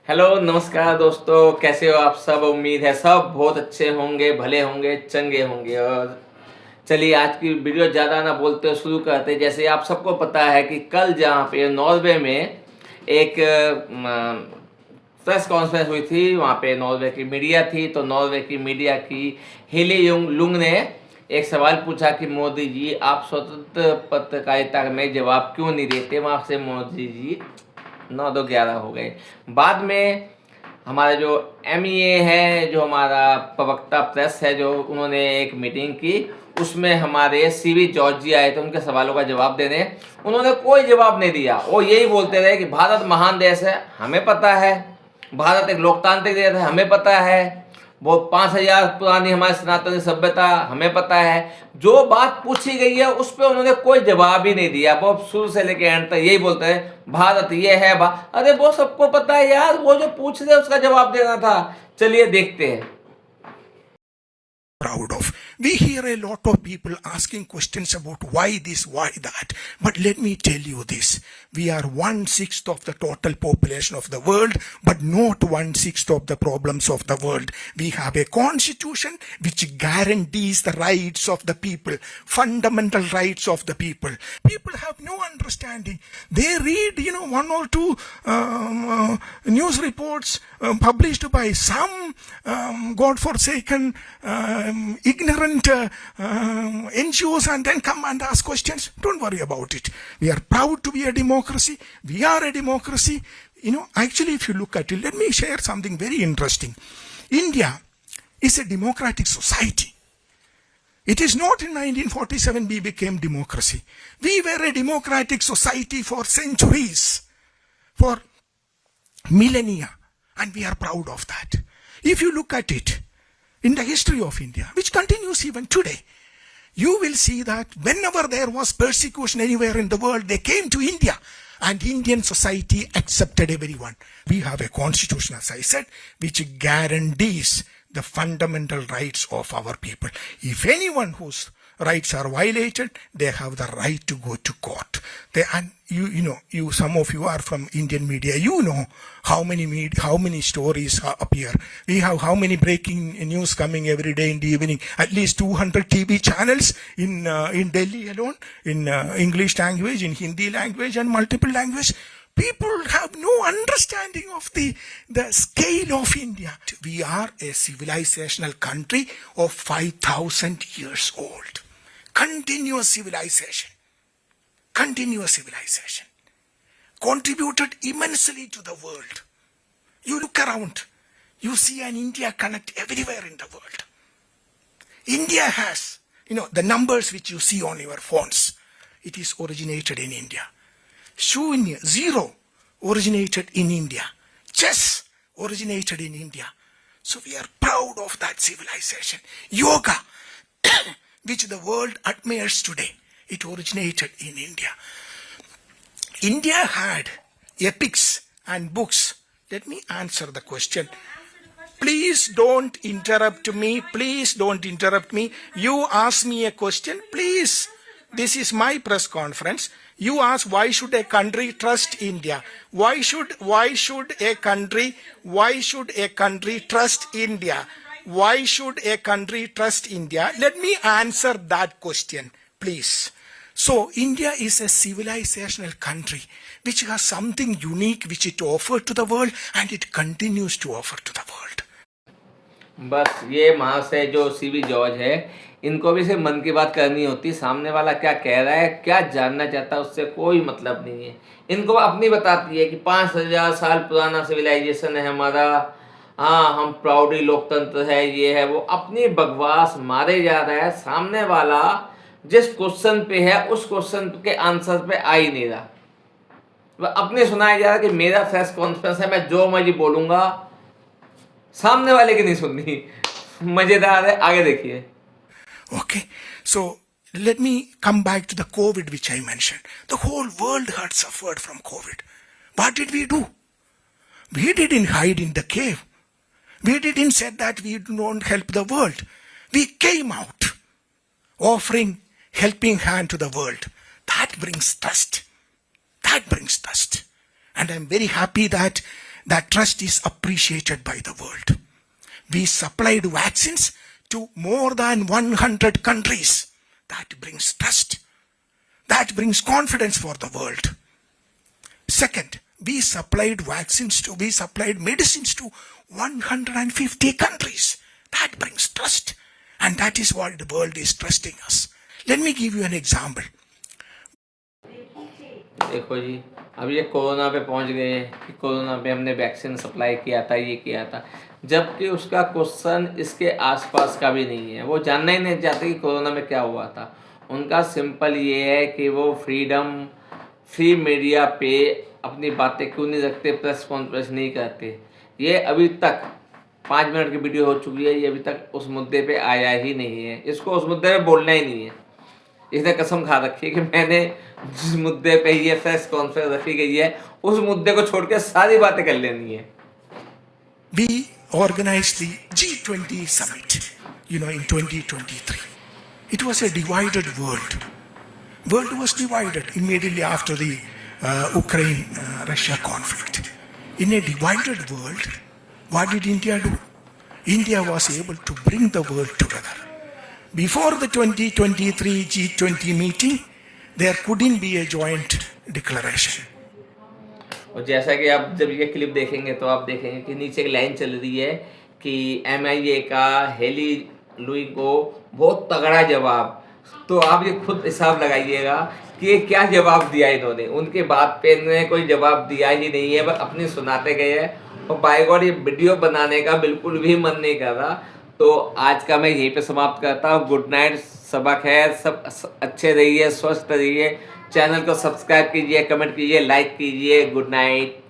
Hello नमस्कार दोस्तों, कैसे हो आप सब। उम्मीद है सब बहुत अच्छे होंगे, भले होंगे, चंगे होंगे। और चलिए आज की वीडियो ज़्यादा ना बोलते हुए शुरू करते हैं। जैसे आप सबको पता है कि कल जहाँ पे नॉर्वे में एक प्रेस कॉन्फ्रेंस हुई थी, वहाँ पे नॉर्वे की मीडिया थी। तो नॉर्वे की मीडिया की हेली लुंग ने एक सवाल पूछा कि मोदी जी आप स्वतंत्र पत्रकारिता में जवाब क्यों नहीं देते। वहाँ से मोदी जी 9-2-11 हो गए। बाद में हमारा जो MEA है, जो हमारा प्रवक्ता प्रेस है, जो उन्होंने एक मीटिंग की, उसमें हमारे CB जॉर्ज जी आए थे उनके सवालों का जवाब देने। उन्होंने कोई जवाब नहीं दिया। वो यही बोलते रहे कि भारत महान देश है, हमें पता है। भारत एक लोकतांत्रिक देश है, हमें पता है। वो 5000 पुरानी हमारी सनातनी सभ्यता, हमें पता है। जो बात पूछी गई है उस पर उन्होंने कोई जवाब ही नहीं दिया। वो शुरू से लेकर एंड तक यही बोलते हैं भारत ये है। अरे वो सबको पता है यार, वो जो पूछ रहे उसका जवाब देना था। चलिए देखते हैं। Proud of. We hear a lot of people asking questions about why this, why that. But let me tell you this. We are 1/6 of the total population of the world, but not 1/6 of the problems of the world. We have a constitution which guarantees the rights of the people, fundamental rights of the people. People have no understanding. They read, one or two news reports published by some God-forsaken ignorant NGOs and then come and ask questions. Don't worry about it. We are proud to be a democracy. We are a democracy. Actually, if you look at it, let me share something very interesting. India is a democratic society. It is not in 1947 we became democracy. We were a democratic society for centuries, for millennia, and we are proud of that. If you look at it, in the history of India, which continues even today, you will see that whenever there was persecution anywhere in the world, they came to India and Indian society accepted everyone. We have a constitution, as I said, which guarantees the fundamental rights of our people. If anyone whose rights are violated, they have the right to go to court. Some of you are from Indian media. You know how many stories appear. We have how many breaking news coming every day in the evening. At least 200 TV channels in Delhi alone, in English language, in Hindi language, and multiple language. People have no understanding of the scale of India. We are a civilizational country of 5,000 years old. Continuous civilization. Contributed immensely to the world. You look around, you see an India connect everywhere in the world. India has, the numbers which you see on your phones, it is originated in India. Shunya, zero, originated in India. Chess originated in India. So we are proud of that civilization. Yoga, which the world admires today, it originated in India. India had epics and books. Let me answer the question. Please don't interrupt me. You ask me a question, please. This is my press conference. You ask, why should a country trust India? Why should a country trust India? Why should a country trust India? Let me answer that question, please. So, India is a civilizational country which has something unique which it offered to the world and it continues to offer to the world. बस ये महाशय जो CB George है, इनको भी सिर्फ मन की बात करनी होती। सामने वाला क्या कह रहा है, क्या जानना चाहता है, उससे कोई मतलब नहीं है। इनको अपनी बताती है कि 5000 साल पुराना सिविलाइजेशन है हमारा। हाँ, हम प्राउडली लोकतंत्र है, ये है वो। अपनी बकवास मारे जा रहा है। सामने वाला जिस क्वेश्चन पे है उस क्वेश्चन के आंसर पे आ ही नहीं रहा। वह अपने सुनाया जा रहा है कि मेरा प्रेस कॉन्फ्रेंस है, मैं जो मर्जी बोलूंगा। सामने वाले की नहीं सुननी। मजेदार है, आगे देखिए। Okay, so let me come back to the COVID which I mentioned. The whole world had suffered from COVID. What did we do? We didn't hide in the cave. We didn't say that we don't help the world. We came out offering helping hand to the world. That brings trust. And I'm very happy that that trust is appreciated by the world. We supplied vaccines to more than 100 countries. That brings trust. That brings confidence for the world. Second, we supplied medicines to 150 countries. That brings trust. And that is what the world is trusting us. Let me give you an example. देखो जी, अब ये corona पे पहुंच गए कि corona पे हमने vaccine supply किया था, ये किया था, जबकि उसका क्वेश्चन इसके आसपास का भी नहीं है। वो जानना ही नहीं चाहते कि कोरोना में क्या हुआ था। उनका सिंपल ये है कि वो फ्री मीडिया पे अपनी बातें क्यों नहीं रखते, प्रेस कॉन्फ्रेंस नहीं करते। ये अभी तक 5 मिनट की वीडियो हो चुकी है, ये अभी तक उस मुद्दे पे आया ही नहीं है। इसको उस मुद्दे पे बोलना ही नहीं है। इसने कसम खा रखी है कि मैंने जिस मुद्दे पे ये प्रेस कॉन्फ्रेंस रखी गई है, उस मुद्दे को छोड़ के सारी बातें कर लेनी है। We organized the G20 summit, in 2023. It was a divided world. World was divided immediately after the Ukraine-Russia conflict. In a divided world, what did India do? India was able to bring the world together. Before the 2023 G20 meeting, there couldn't be a joint declaration. और जैसा कि आप जब ये clip देखेंगे तो आप देखेंगे कि नीचे एक लाइन चल रही है कि MIA का हेली लुई को बहुत तगड़ा जवाब। तो आप ये खुद हिसाब लगाइएगा कि ये क्या जवाब दिया इन्होंने। उनके बात पे इन्होंने कोई जवाब दिया ही नहीं है, बस अपनी सुनाते गए हैं। और बाय गॉड ये वीडियो बनाने का बिल्कुल भी मन नहीं कर रहा। तो आज का मैं यहीं पे समाप्त करता हूँ। गुड नाइट, सबा खैर, सब अच्छे रहिए, स्वस्थ रहिए। चैनल को सब्सक्राइब कीजिए, कमेंट कीजिए, लाइक कीजिए। Good night.